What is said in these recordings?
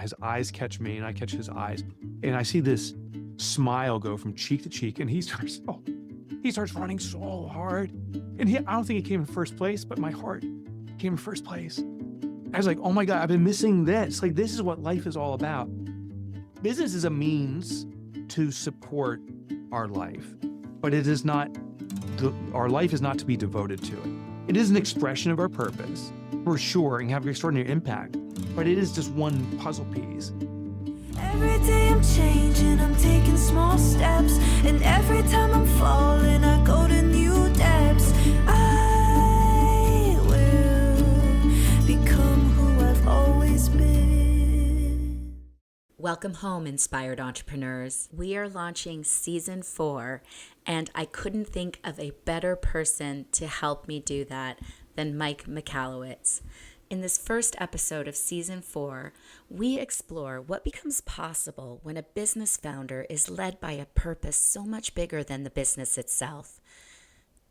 His eyes catch me and I catch his eyes. And I see this smile go from cheek to cheek, and he starts running so hard. And I don't think he came in first place, but my heart came in first place. I was like, oh my God, I've been missing this. Like, this is what life is all about. Business is a means to support our life, but it is not, our life is not to be devoted to it. It is an expression of our purpose, for sure, and have extraordinary impact, but it is just one puzzle piece. Every day I'm changing, I'm taking small steps, and every time I'm falling, I go to new depths. I will become who I've always been. Welcome home, inspired entrepreneurs. We are launching season 4, and I couldn't think of a better person to help me do that than Mike Michalowicz. In this first episode of season 4, we explore what becomes possible when a business founder is led by a purpose so much bigger than the business itself.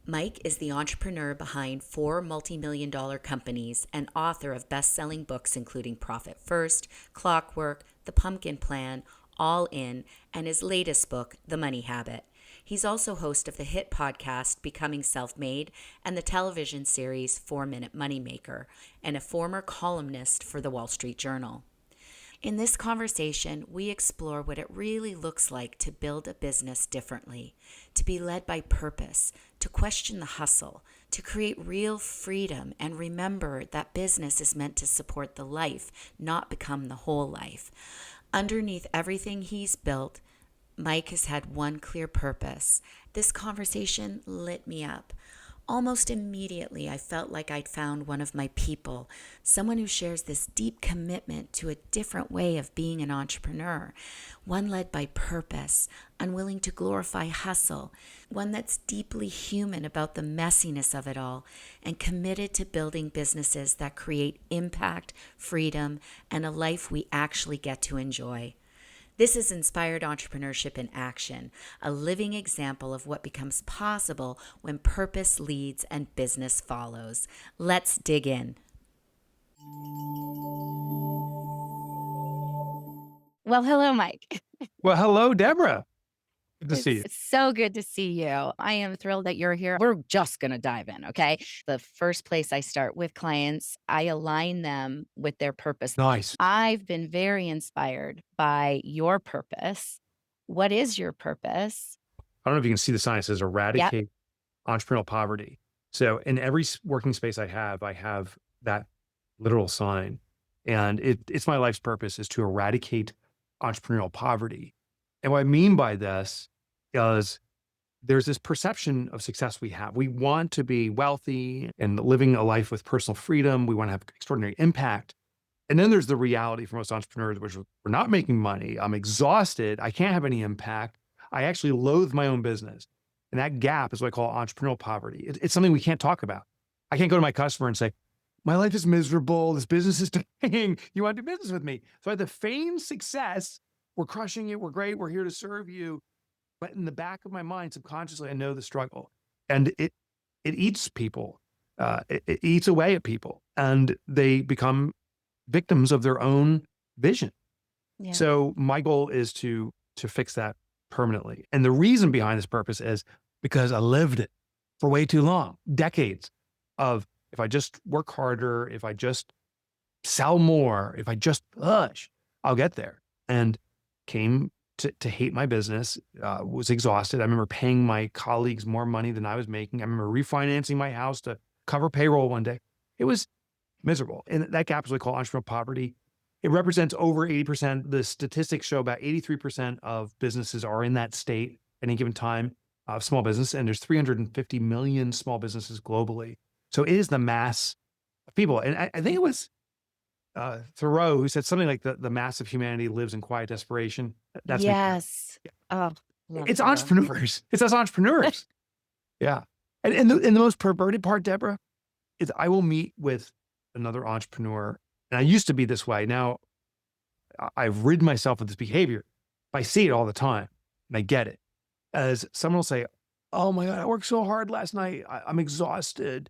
Mike is the entrepreneur behind 4 multi-million-dollar companies and author of best-selling books including Profit First, Clockwork, The Pumpkin Plan, All In, and his latest book, The Money Habit. He's also host of the hit podcast Becoming Self-Made and the television series 4-Minute Moneymaker, and a former columnist for the Wall Street Journal. In this conversation, we explore what it really looks like to build a business differently, to be led by purpose, to question the hustle, to create real freedom, and remember that business is meant to support the life, not become the whole life. Underneath everything he's built, Mike has had one clear purpose. This conversation lit me up. Almost immediately, I felt like I'd found one of my people, someone who shares this deep commitment to a different way of being an entrepreneur, one led by purpose, unwilling to glorify hustle, one that's deeply human about the messiness of it all, and committed to building businesses that create impact, freedom, and a life we actually get to enjoy. This is Inspired Entrepreneurship in Action, a living example of what becomes possible when purpose leads and business follows. Let's dig in. Well, hello, Mike. Well, hello, Deborah. Good to see you. It's so good to see you. I am thrilled that you're here. We're just going to dive in, okay? The first place I start with clients, I align them with their purpose. Nice. I've been very inspired by your purpose. What is your purpose? I don't know if you can see the sign. It says eradicate entrepreneurial poverty. So in every working space I have that literal sign. And it's my life's purpose is to eradicate entrepreneurial poverty. And what I mean by this is there's this perception of success we have. We want to be wealthy and living a life with personal freedom. We want to have extraordinary impact. And then there's the reality for most entrepreneurs, which we're not making money. I'm exhausted. I can't have any impact. I actually loathe my own business. And that gap is what I call entrepreneurial poverty. It's something we can't talk about. I can't go to my customer and say, my life is miserable. This business is dying. You want to do business with me? So I have to feign success. We're crushing it. We're great. We're here to serve you. But in the back of my mind, subconsciously, I know the struggle, and it eats people. It eats away at people, and they become victims of their own vision. Yeah. So my goal is to fix that permanently. And the reason behind this purpose is because I lived it for way too long, decades of if I just work harder, if I just sell more, if I just push, I'll get there. And came to hate my business, was exhausted. I remember paying my colleagues more money than I was making. I remember refinancing my house to cover payroll one day. It was miserable. And that gap is what we call entrepreneurial poverty. It represents over 80%. The statistics show about 83% of businesses are in that state at any given time of small business. And there's 350 million small businesses globally. So it is the mass of people. And I think it was Thoreau who said something like the mass of humanity lives in quiet desperation. That's yes. Oh, it's Thoreau. entrepreneurs. It's us entrepreneurs. Yeah. And the most perverted part, Deborah, is I will meet with another entrepreneur. And I used to be this way. Now I've rid myself of this behavior. I see it all the time and I get it. As someone will say, oh my God, I worked so hard last night. I'm exhausted.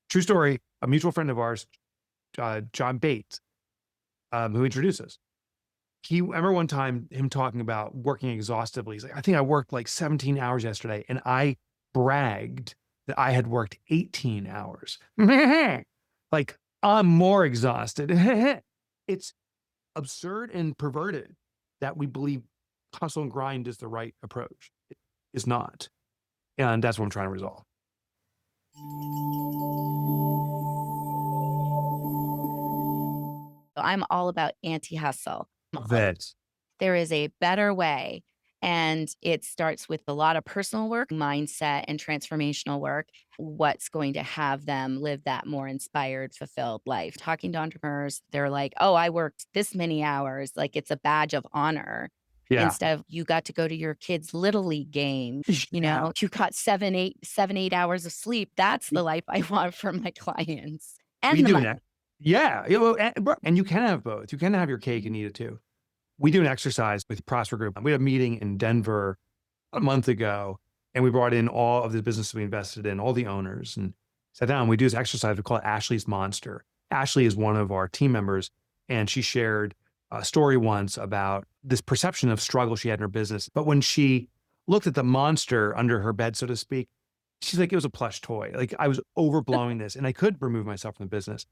True story. A mutual friend of ours, John Bates, who introduced us. I remember one time him talking about working exhaustively. He's like, I think I worked like 17 hours yesterday. And I bragged that I had worked 18 hours. Like, I'm more exhausted. It's absurd and perverted that we believe hustle and grind is the right approach. It is not. And that's what I'm trying to resolve. I'm all about anti-hustle. That's There is a better way. And it starts with a lot of personal work, mindset, and transformational work. What's going to have them live that more inspired, fulfilled life? Talking to entrepreneurs, they're like, oh, I worked this many hours. Like it's a badge of honor. yeah. Instead of you got to go to your kid's little league game, Yeah. you got 7, 8 hours of sleep. That's the life I want for my clients We and the do money. an yeah, and you can have both. You can have your cake and eat it too. We do an exercise with Prosper Group. We had a meeting in Denver a month ago, and we brought in all of the businesses we invested in, all the owners, and sat down. We do this exercise. We call it Ashley's Monster. Ashley is one of our team members, and she shared a story once about this perception of struggle she had in her business. But when she looked at the monster under her bed, so to speak, she's like, it was a plush toy. Like I was overblowing this, and I could remove myself from the business.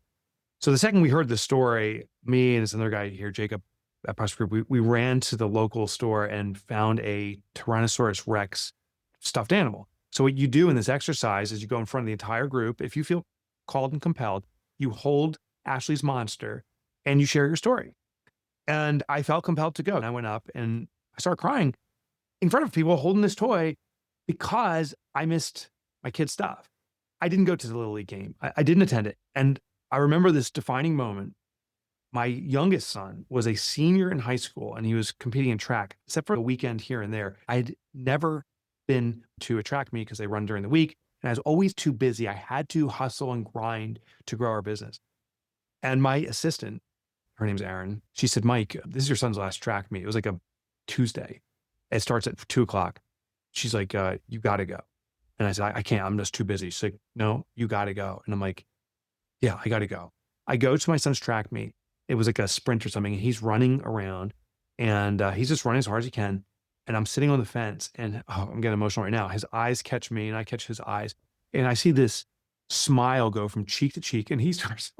So the second we heard the story, me and this other guy here, Jacob at Prosper Group, we ran to the local store and found a Tyrannosaurus Rex stuffed animal. So what you do in this exercise is you go in front of the entire group. If you feel called and compelled, you hold Ashley's monster and you share your story. And I felt compelled to go. And I went up and I started crying in front of people holding this toy because I missed my kid's stuff. I didn't go to the Little League game. I didn't attend it. And I remember this defining moment. My youngest son was a senior in high school and he was competing in track, except for a weekend here and there. I'd never been to a track meet because they run during the week. And I was always too busy. I had to hustle and grind to grow our business. And my assistant, her name's Erin, she said, Mike, this is your son's last track meet. It was like a Tuesday. It starts at 2:00. She's like, you got to go. And I said, I can't, I'm just too busy. She's like, no, you got to go. And I'm like, yeah, I got to go. I go to my son's track meet. It was like a sprint or something. And he's running around and he's just running as hard as he can. And I'm sitting on the fence and I'm getting emotional right now. His eyes catch me and I catch his eyes. And I see this smile go from cheek to cheek. And he starts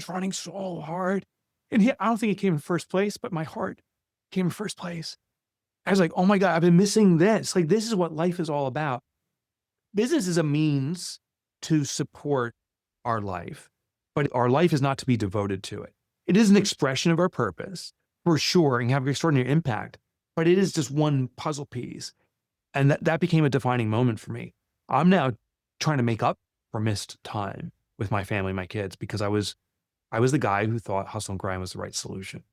running so hard. And I don't think he came in first place, but my heart came in first place. I was like, oh my God, I've been missing this. Like, this is what life is all about. Business is a means to support our life, but our life is not to be devoted to it. It is an expression of our purpose, for sure, and have extraordinary impact, but it is just one puzzle piece. And that became a defining moment for me. I'm now trying to make up for missed time with my family, my kids, because I was the guy who thought hustle and grind was the right solution.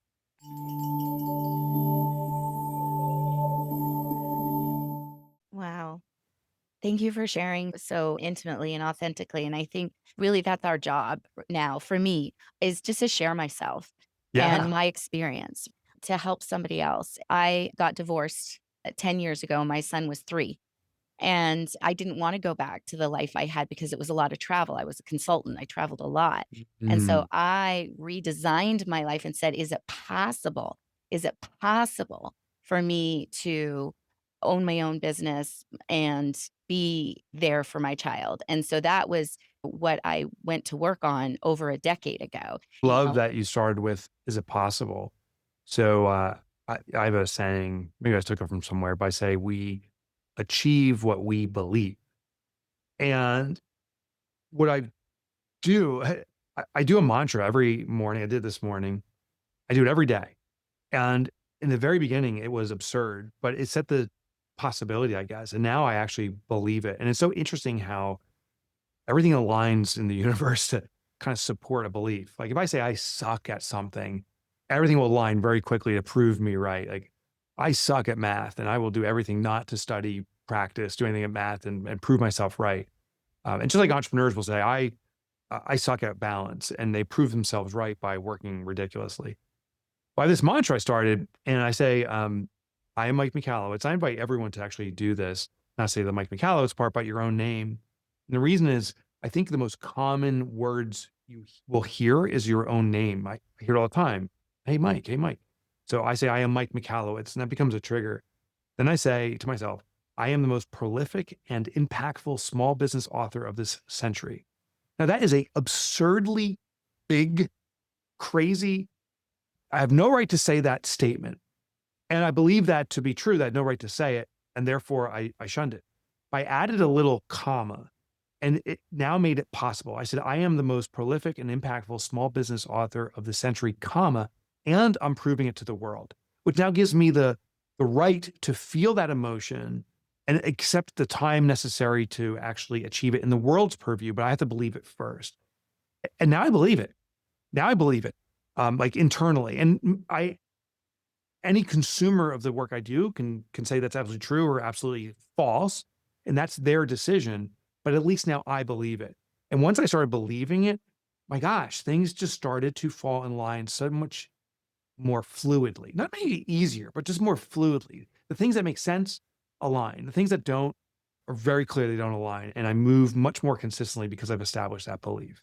Wow. Thank you for sharing so intimately and authentically. And I think really that's our job now for me is just to share myself Yeah. and my experience to help somebody else. I got divorced 10 years ago. My son was 3. And I didn't want to go back to the life I had because it was a lot of travel. I was a consultant. I traveled a lot. And so I redesigned my life and said, is it possible? Is it possible for me to own my own business and be there for my child? And so that was what I went to work on over a decade ago. Love that you started with, is it possible? So I have a saying, maybe I took it from somewhere, but I say we achieve what we believe. And what I do, I do a mantra every morning. I did this morning. I do it every day. And in the very beginning, it was absurd, but it set the possibility, I guess. And now I actually believe it. And it's so interesting how everything aligns in the universe to kind of support a belief. Like if I say I suck at something, everything will align very quickly to prove me right. Like I suck at math and I will do everything not to study, practice, do anything at math and prove myself right. And just like entrepreneurs will say, I suck at balance, and they prove themselves right by working ridiculously. By this mantra I started, and I say, I am Mike Michalowicz. I invite everyone to actually do this, not say the Mike Michalowicz part, but your own name. And the reason is, I think the most common words you will hear is your own name. I hear it all the time. Hey, Mike. Hey, Mike. So I say, I am Mike Michalowicz, and that becomes a trigger. Then I say to myself, I am the most prolific and impactful small business author of this century. Now, that is a absurdly big, crazy, I have no right to say that statement. And I believe that to be true, that I had no right to say it. And therefore I shunned it. I added a little comma, and it now made it possible. I said, I am the most prolific and impactful small business author of the century, comma, and I'm proving it to the world, which now gives me the right to feel that emotion and accept the time necessary to actually achieve it in the world's purview, but I have to believe it first. And now I believe it. Now I believe it, like internally. And any consumer of the work I do can say that's absolutely true or absolutely false, and that's their decision. But at least now I believe it. And once I started believing it, my gosh, things just started to fall in line so much more fluidly. Not maybe easier, but just more fluidly. The things that make sense align. The things that don't are very clear they don't align. And I move much more consistently because I've established that belief.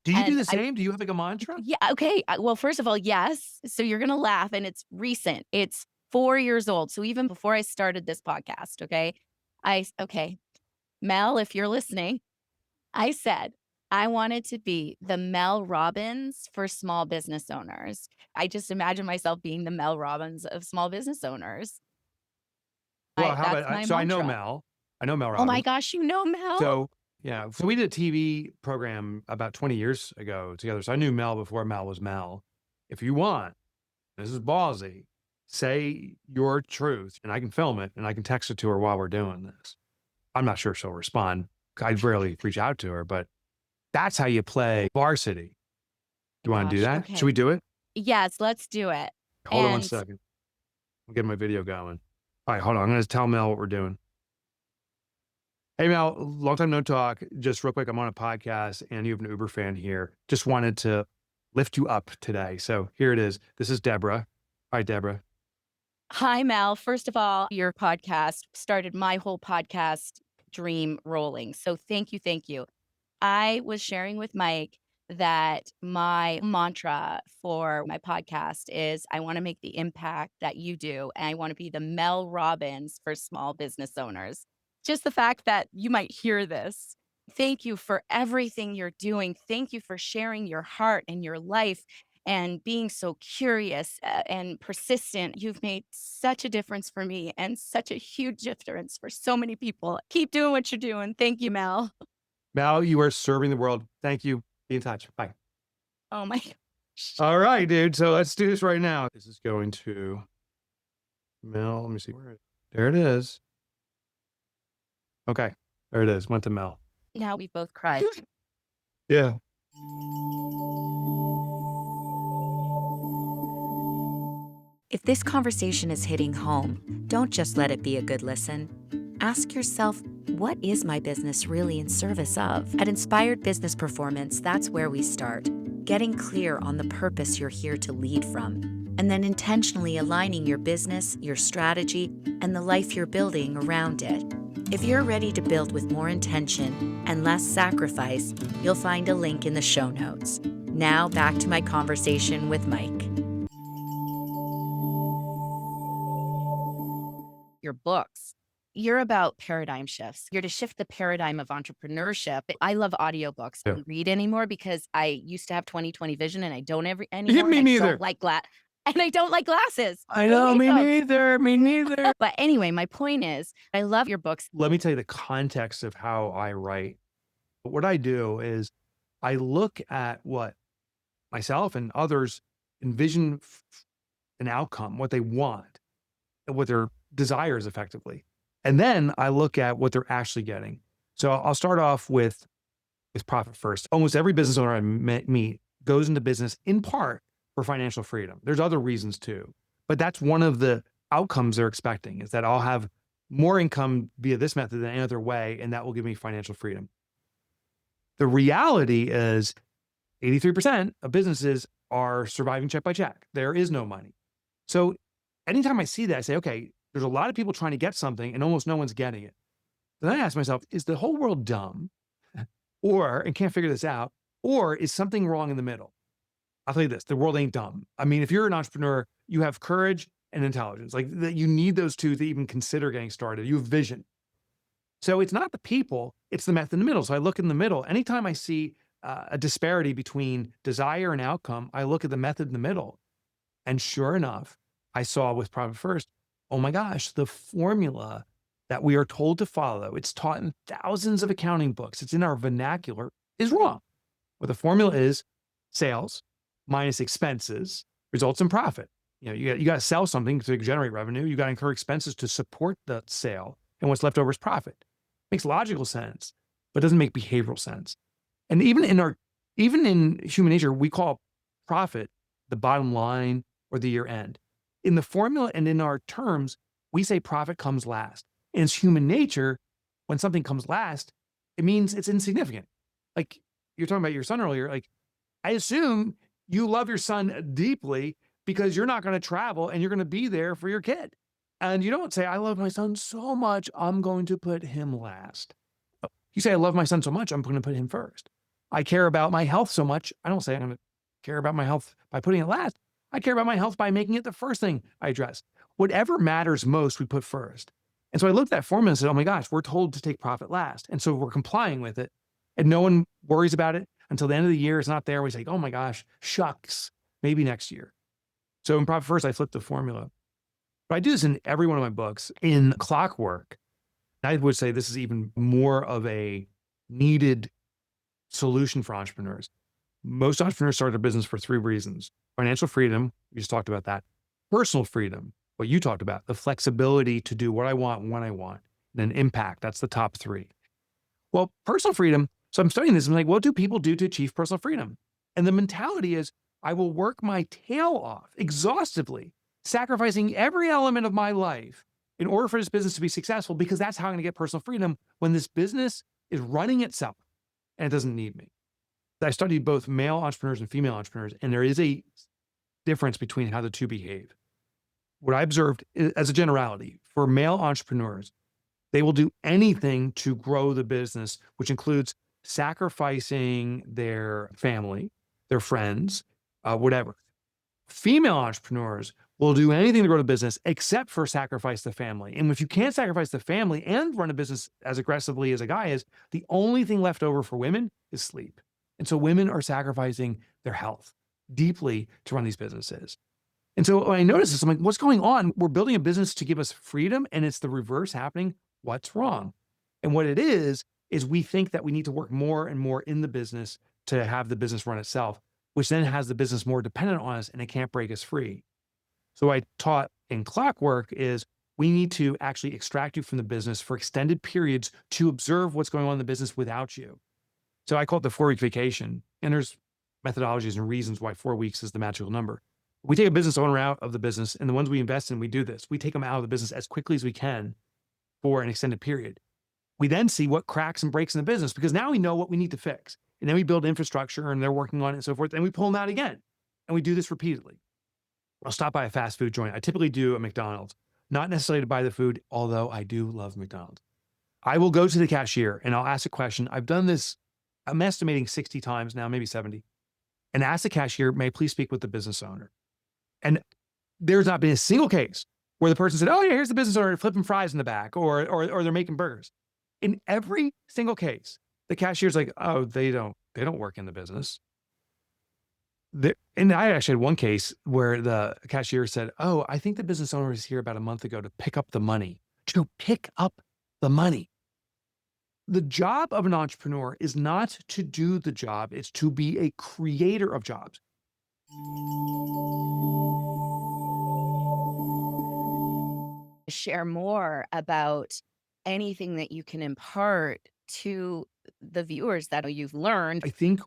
Do you do the same? Do you have like a mantra? Yeah. Okay. Well, first of all, yes. So you're going to laugh, and it's recent. It's 4 years old. So even before I started this podcast, okay, Mel, if you're listening, I said I wanted to be the Mel Robbins for small business owners. I just imagine myself being the Mel Robbins of small business owners. Well, That's my so I know mantra. Mel. I know Mel Oh my Robbins. gosh, you know Mel? So yeah, so we did a TV program about 20 years ago together. So I knew Mel before Mel was Mel. If you want, this is ballsy, say your truth, and I can film it and I can text it to her while we're doing this. I'm not sure she'll respond. I rarely reach out to her, but that's how you play varsity. Do you want to do that? Okay. Should we do it? Yes, let's do it. Hold on one second. I'll get my video going. All right, hold on. I'm going to tell Mel what we're doing. Hey, Mel, long time no talk. Just real quick, I'm on a podcast and you have an Uber fan here. Just wanted to lift you up today. So here it is. This is Deborah. Hi, Deborah. Hi, Mel. First of all, your podcast started my whole podcast dream rolling. So thank you. Thank you. I was sharing with Mike that my mantra for my podcast is I want to make the impact that you do. And I want to be the Mel Robbins for small business owners. Just the fact that you might hear this. Thank you for everything you're doing. Thank you for sharing your heart and your life and being so curious and persistent. You've made such a difference for me and such a huge difference for so many people. Keep doing what you're doing. Thank you, Mel. Mel, you are serving the world. Thank you. Be in touch. Bye. Oh my gosh. All right, dude. So let's do this right now. This is going to Mel. Let me see. There it is. Okay. There it is. Went to Mel. Now we both cried. Yeah. If this conversation is hitting home, don't just let it be a good listen. Ask yourself, what is my business really in service of? At Inspired Business Performance, that's where we start. Getting clear on the purpose you're here to lead from, and then intentionally aligning your business, your strategy, and the life you're building around it. If you're ready to build with more intention and less sacrifice, you'll find a link in the show notes. Now back to my conversation with Mike. Your books. You're about paradigm shifts. You're to shift the paradigm of entrepreneurship. I love audiobooks. I don't read anymore because I used to have 20/20 vision and I don't anymore. Me neither. And I don't like glasses. I know, me neither. Me neither. But anyway, my point is, I love your books. Let me tell you the context of how I write. What I do is I look at what myself and others envision an outcome, what they want, and what their desires effectively. And then I look at what they're actually getting. So I'll start off with profit first. Almost every business owner I meet goes into business in part for financial freedom. There's other reasons too, but that's one of the outcomes they're expecting, is that I'll have more income via this method than any other way, and that will give me financial freedom. The reality is 83% of businesses are surviving check by check. There is no money. So anytime I see that, I say, okay, there's a lot of people trying to get something and almost no one's getting it. Then I ask myself, is the whole world dumb and can't figure this out? Or is something wrong in the middle? I'll tell you this, the world ain't dumb. I mean, if you're an entrepreneur, you have courage and intelligence. Like that, you need those two to even consider getting started. You have vision. So it's not the people, it's the method in the middle. So I look in the middle. Anytime I see a disparity between desire and outcome, I look at the method in the middle. And sure enough, I saw with Profit First, oh my gosh, the formula that we are told to follow, it's taught in thousands of accounting books, it's in our vernacular, is wrong. What the formula is sales minus expenses results in profit. You got to sell something to generate revenue. You got to incur expenses to support the sale. And what's left over is profit. Makes logical sense, but doesn't make behavioral sense. And even in human nature, we call profit the bottom line or the year end. In the formula and in our terms, we say profit comes last. And it's human nature, when something comes last, it means it's insignificant. Like you're talking about your son earlier, like I assume you love your son deeply because you're not going to travel and you're going to be there for your kid. And you don't say, I love my son so much, I'm going to put him last. You say, I love my son so much, I'm going to put him first. I care about my health so much, I don't say I'm going to care about my health by putting it last. I care about my health by making it the first thing I address. Whatever matters most, we put first. And so I looked at that formula and said, oh my gosh, we're told to take profit last. And so we're complying with it. And no one worries about it until the end of the year. It's not there. We say, oh my gosh, shucks, maybe next year. So in Profit First, I flipped the formula. But I do this in every one of my books. In Clockwork, I would say this is even more of a needed solution for entrepreneurs. Most entrepreneurs start their business for 3 reasons. Financial freedom, we just talked about that. Personal freedom, what you talked about, the flexibility to do what I want when I want. And then impact, that's the top 3. Well, personal freedom, so I'm studying this, I'm like, what do people do to achieve personal freedom? And the mentality is, I will work my tail off exhaustively, sacrificing every element of my life in order for this business to be successful, because that's how I'm going to get personal freedom when this business is running itself and it doesn't need me. I studied both male entrepreneurs and female entrepreneurs, and there is a difference between how the two behave. What I observed as a generality for male entrepreneurs, they will do anything to grow the business, which includes sacrificing their family, their friends, whatever. Female entrepreneurs will do anything to grow the business except for sacrifice the family. And if you can't sacrifice the family and run a business as aggressively as a guy is, the only thing left over for women is sleep. And so women are sacrificing their health deeply to run these businesses. And so when I noticed this, I'm like, what's going on? We're building a business to give us freedom, and it's the reverse happening. What's wrong? And what it is we think that we need to work more and more in the business to have the business run itself, which then has the business more dependent on us and it can't break us free. So I taught in Clockwork is we need to actually extract you from the business for extended periods to observe what's going on in the business without you. So I call it the 4-week vacation. And there's methodologies and reasons why 4 weeks is the magical number. We take a business owner out of the business, and the ones we invest in, we do this. We take them out of the business as quickly as we can for an extended period. We then see what cracks and breaks in the business, because now we know what we need to fix. And then we build infrastructure and they're working on it and so forth. And we pull them out again. And we do this repeatedly. I'll stop by a fast food joint. I typically do a McDonald's, not necessarily to buy the food, although I do love McDonald's. I will go to the cashier and I'll ask a question. I've done this, I'm estimating 60 times now, maybe 70, and ask the cashier, may I please speak with the business owner? And there's not been a single case where the person said, oh yeah, here's the business owner flipping fries in the back, or they're making burgers. In every single case, the cashier's like, oh, they don't work in the business. And I actually had one case where the cashier said, oh, I think the business owner was here about a month ago to pick up the money. To pick up the money. The job of an entrepreneur is not to do the job, it's to be a creator of jobs. Share more about anything that you can impart to the viewers that you've learned. I think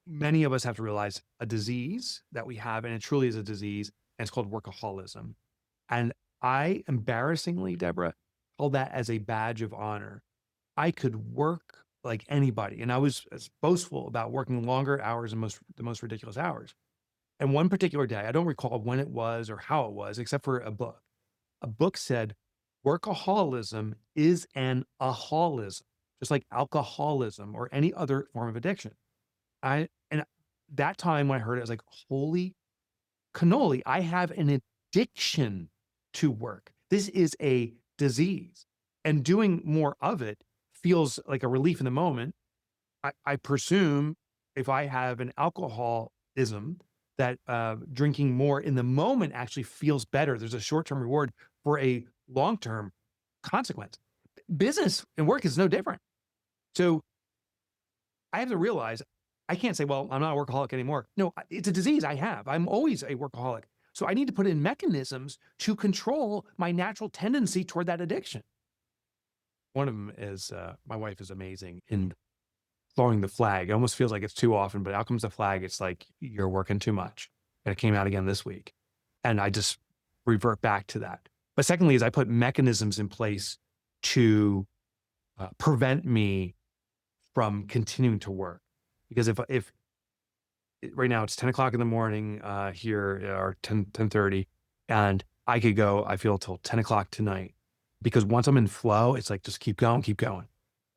many of us have to realize a disease that we have, and it truly is a disease, and it's called workaholism. And I embarrassingly, Deborah, hold that as a badge of honor. I could work like anybody, and I was as boastful about working longer hours and the most ridiculous hours. And one particular day, I don't recall when it was or how it was, except for a book. A book said, Workaholism is an aholism, just like alcoholism or any other form of addiction. And that time when I heard it, I was like, holy cannoli, I have an addiction to work. This is a disease. And doing more of it feels like a relief in the moment. I presume if I have an alcoholism, that drinking more in the moment actually feels better. There's a short term reward for a long term consequence. Business and work is no different. So I have to realize I can't say, well, I'm not a workaholic anymore. No, it's a disease I have. I'm always a workaholic. So I need to put in mechanisms to control my natural tendency toward that addiction. One of them is my wife is amazing in throwing the flag. It almost feels like it's too often, but out comes the flag. It's like, you're working too much. And it came out again this week. And I just revert back to that. But secondly, is I put mechanisms in place to prevent me from continuing to work. Because if right now it's 10 o'clock in the morning here, or 10:30, and I could go, I feel, till 10 o'clock tonight. Because once I'm in flow, it's like, just keep going, keep going.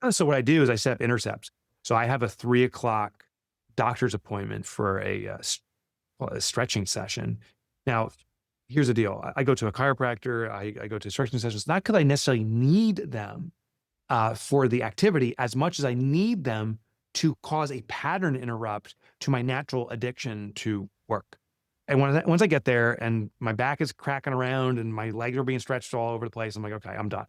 So what I do is I set up intercepts. So I have a 3 o'clock doctor's appointment for a stretching session. Now, here's the deal. I go to a chiropractor, I go to stretching sessions, not because I necessarily need them for the activity as much as I need them to cause a pattern interrupt to my natural addiction to work. And once I get there and my back is cracking around and my legs are being stretched all over the place, I'm like, okay, I'm done.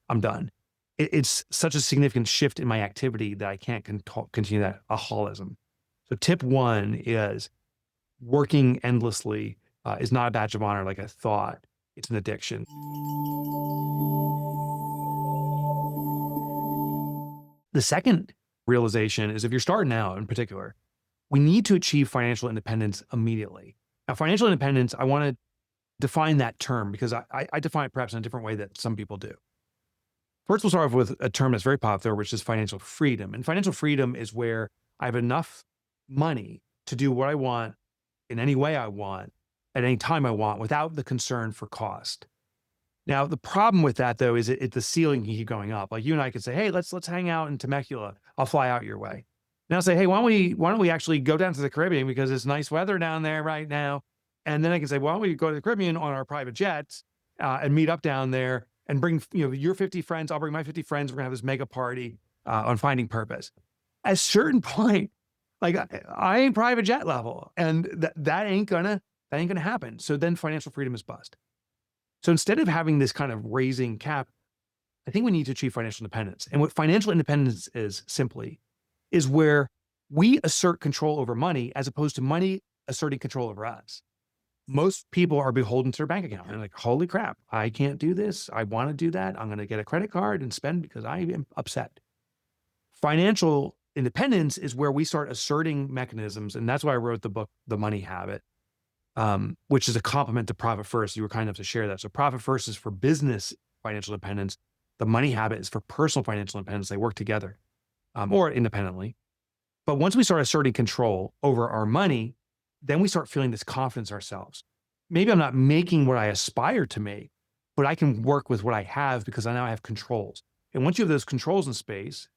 I'm done. It's such a significant shift in my activity that I can't continue that aholism. So tip one is working endlessly is not a badge of honor like I thought. It's an addiction. The second realization is, if you're starting out in particular, we need to achieve financial independence immediately. Now, financial independence, I want to define that term because I define it perhaps in a different way that some people do. First, we'll start off with a term that's very popular, which is financial freedom. And financial freedom is where I have enough money to do what I want in any way I want at any time I want without the concern for cost. Now, the problem with that, though, is the ceiling can keep going up. Like, you and I could say, hey, let's hang out in Temecula. I'll fly out your way. Now I'll say, hey, why don't we actually go down to the Caribbean because it's nice weather down there right now. And then I can say, why don't we go to the Caribbean on our private jets and meet up down there and bring, your 50 friends, I'll bring my 50 friends. We're gonna have this mega party on Finding Purpose. At a certain point, like, I ain't private jet level, and that ain't gonna happen. So then financial freedom is bust. So instead of having this kind of raising cap, I think we need to achieve financial independence. And what financial independence is simply is where we assert control over money as opposed to money asserting control over us. Most people are beholden to their bank account. And like, holy crap, I can't do this. I want to do that. I'm going to get a credit card and spend because I am upset. Financial independence is where we start asserting mechanisms. And that's why I wrote the book, The Money Habit, which is a complement to Profit First. You were kind enough to share that. So Profit First is for business financial independence. The Money Habit is for personal financial independence. They work together or independently. But once we start asserting control over our money, then we start feeling this confidence ourselves. Maybe I'm not making what I aspire to make, but I can work with what I have because I now have controls. And once you have those controls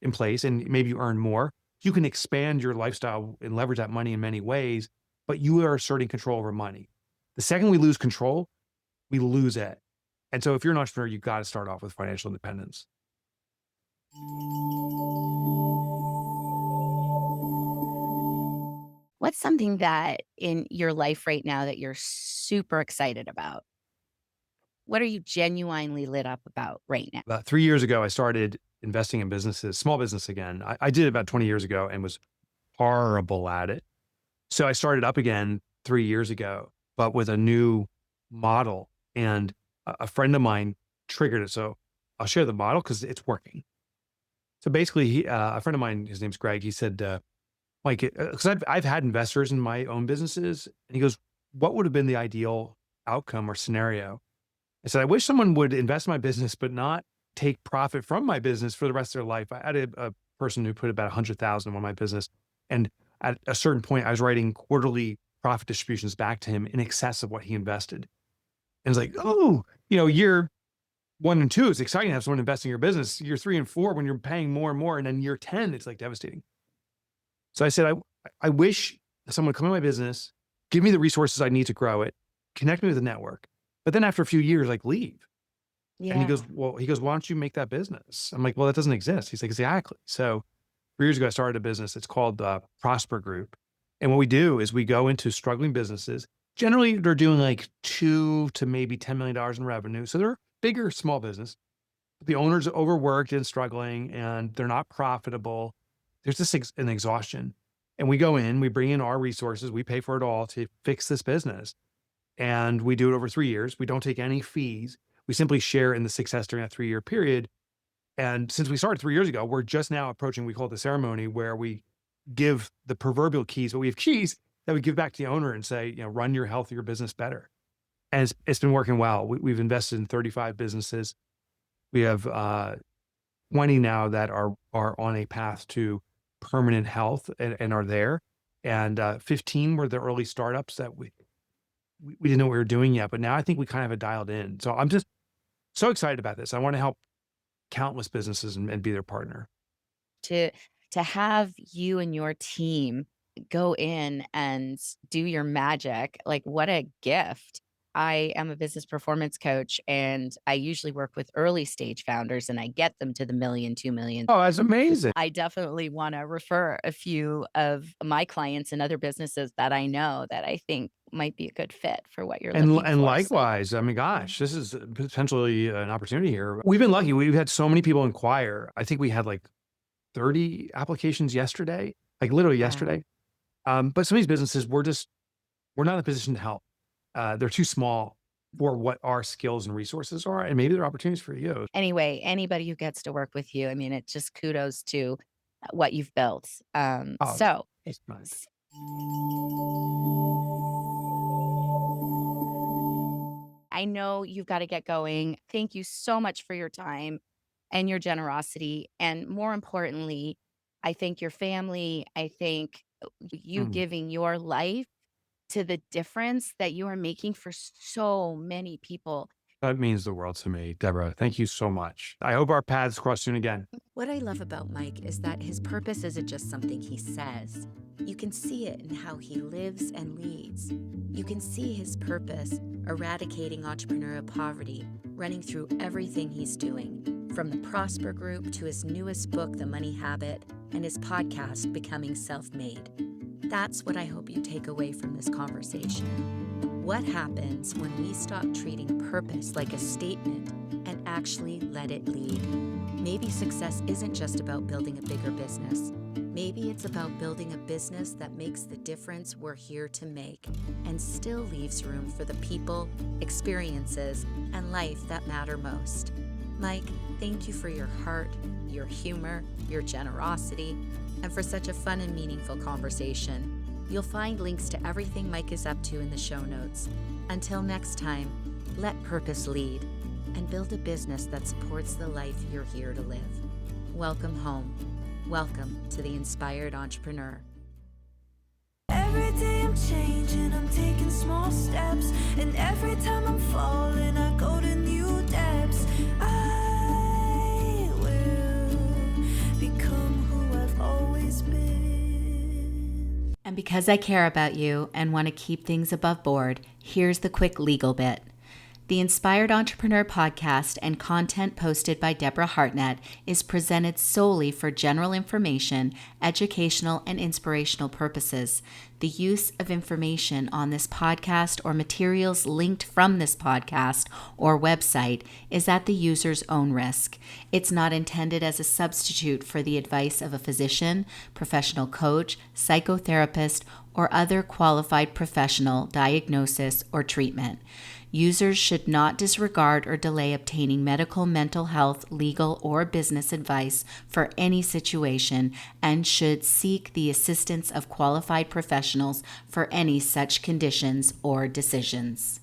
in place, and maybe you earn more, you can expand your lifestyle and leverage that money in many ways, but you are asserting control over money. The second we lose control, we lose it. And so if you're an entrepreneur, you've got to start off with financial independence. What's something that in your life right now that you're super excited about? What are you genuinely lit up about right now? About 3 years ago, I started investing in businesses, small business again. I did it about 20 years ago and was horrible at it. So I started up again 3 years ago, but with a new model, and a friend of mine triggered it. So I'll share the model because it's working. So basically, a friend of mine, his name's Greg, he said, Mike, because I've had investors in my own businesses, and he goes, what would have been the ideal outcome or scenario? I said, I wish someone would invest in my business, but not take profit from my business for the rest of their life. I had a person who put about 100,000 on my business. And at a certain point, I was writing quarterly profit distributions back to him in excess of what he invested. And it's like, oh, you're 1 and 2, it's exciting to have someone invest in your business. Year 3 and 4, when you're paying more and more, and then year 10, it's like devastating. So I said, I wish someone would come in my business, give me the resources I need to grow it, connect me with a network, but then after a few years, like leave. And he Yeah. goes, why don't you make that business? I'm like, well, that doesn't exist. He's like, exactly. So 3 years ago, I started a business. It's called Prosper Group. And what we do is we go into struggling businesses. Generally, they're doing like $2 to maybe $10 million in revenue. So they're bigger, small business. The owners are overworked and struggling, and they're not profitable. There's just an exhaustion. And we go in, we bring in our resources, we pay for it all to fix this business. And we do it over 3 years. We don't take any fees. We simply share in the success during that 3-year period. And since we started 3 years ago, we're just now approaching, we call it the ceremony, where we give the proverbial keys, but we have keys that we give back to the owner and say, run your healthier business better. And it's been working well. We've invested in 35 businesses. We have 20 now that are on a path to permanent health and are there. And 15 were the early startups that we didn't know what we were doing yet, but now I think we kind of have it dialed in. So I'm just so excited about this. I want to help countless businesses and be their partner. To have you and your team go in and do your magic, like what a gift. I am a business performance coach, and I usually work with early stage founders, and I get them to the 1 million, 2 million. Oh, that's amazing. I definitely want to refer a few of my clients and other businesses that I know that I think might be a good fit for what you're looking for. And likewise, I mean, gosh, this is potentially an opportunity here. We've been lucky. We've had so many people inquire. I think we had like 30 applications yesterday, like literally yesterday. But some of these businesses, we're not in a position to help. They're too small for what our skills and resources are. And maybe there are opportunities for you. Anyway, anybody who gets to work with you, I mean, it's just kudos to what you've built. So It's nice. I know you've got to get going. Thank you so much for your time and your generosity. And more importantly, I thank your family. I thank you giving your life to the difference that you are making for so many people. That means the world to me, Deborah. Thank you so much. I hope our paths cross soon again. What I love about Mike is that his purpose isn't just something he says. You can see it in how he lives and leads. You can see his purpose eradicating entrepreneurial poverty running through everything he's doing, from the Prosper Group to his newest book, The Money Habit, and his podcast, Becoming Self-Made. That's what I hope you take away from this conversation. What happens when we stop treating purpose like a statement and actually let it lead? Maybe success isn't just about building a bigger business. Maybe it's about building a business that makes the difference we're here to make and still leaves room for the people, experiences, and life that matter most. Mike, thank you for your heart, your humor, your generosity, and for such a fun and meaningful conversation. You'll find links to everything Mike is up to in the show notes. Until next time, let purpose lead and build a business that supports the life you're here to live. Welcome home. Welcome to the Inspired Entrepreneur. Every day I'm changing, I'm taking small steps, and every time I'm falling, I go to new depths. I will become who I've always been. And because I care about you and want to keep things above board, here's the quick legal bit. The Inspired Entrepreneur podcast and content posted by Deborah Hartnett is presented solely for general information, educational, and inspirational purposes. The use of information on this podcast or materials linked from this podcast or website is at the user's own risk. It's not intended as a substitute for the advice of a physician, professional coach, psychotherapist, or other qualified professional diagnosis or treatment. Users should not disregard or delay obtaining medical, mental health, legal, or business advice for any situation and should seek the assistance of qualified professionals for any such conditions or decisions.